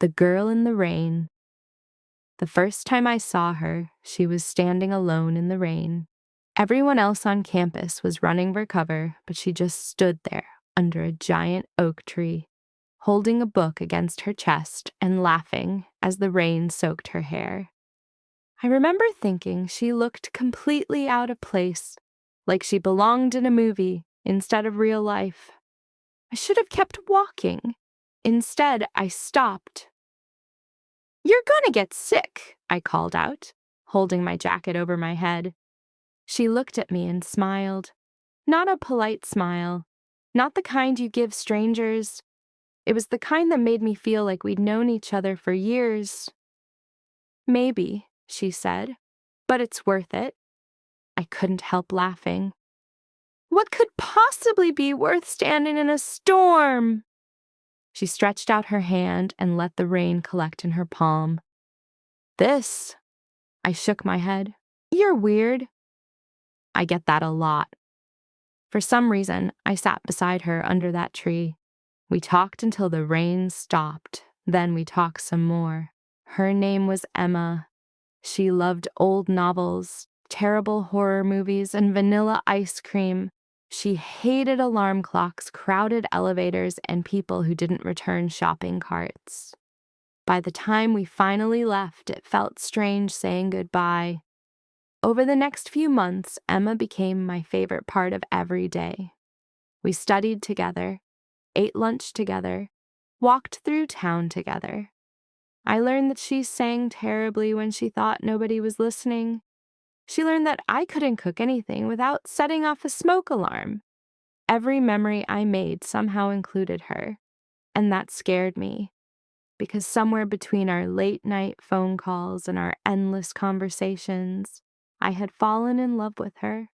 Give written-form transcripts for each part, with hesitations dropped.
The Girl in the Rain. The first time I saw her, she was standing alone in the rain. Everyone else on campus was running for cover, but she just stood there under a giant oak tree, holding a book against her chest and laughing as the rain soaked her hair. I remember thinking she looked completely out of place, like she belonged in a movie instead of real life. I should have kept walking. Instead, I stopped. "You're gonna get sick," I called out, holding my jacket over my head. She looked at me and smiled. Not a polite smile, not the kind you give strangers. It was the kind that made me feel like we'd known each other for years. "Maybe," she said, "but it's worth it." I couldn't help laughing. "What could possibly be worth standing in a storm?" She stretched out her hand and let the rain collect in her palm. "This." I shook my head. "You're weird." I get that a lot. For some reason, I sat beside her under that tree. We talked until the rain stopped. Then we talked some more. Her name was Emma. She loved old novels, terrible horror movies, and vanilla ice cream. She hated alarm clocks, crowded elevators, and people who didn't return shopping carts. By the time we finally left, it felt strange saying goodbye. Over the next few months, Emma became my favorite part of every day. We studied together, ate lunch together, walked through town together. I learned that she sang terribly when she thought nobody was listening. She learned that I couldn't cook anything without setting off a smoke alarm. Every memory I made somehow included her, and that scared me, because somewhere between our late-night phone calls and our endless conversations, I had fallen in love with her.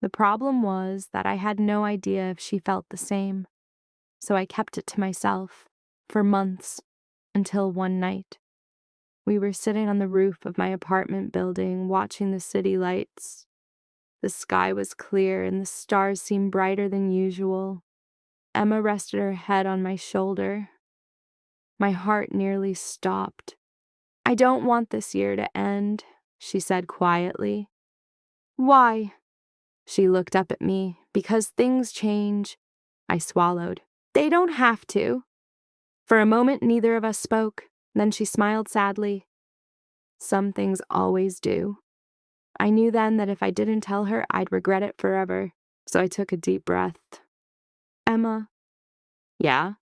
The problem was that I had no idea if she felt the same, so I kept it to myself for months, until one night. We were sitting on the roof of my apartment building, watching the city lights. The sky was clear and the stars seemed brighter than usual. Emma rested her head on my shoulder. My heart nearly stopped. "I don't want this year to end," she said quietly. "Why?" She looked up at me. "Because things change." I swallowed. "They don't have to." For a moment, neither of us spoke. Then she smiled sadly. "Some things always do." I knew then that if I didn't tell her, I'd regret it forever, so I took a deep breath. "Emma." "Yeah?"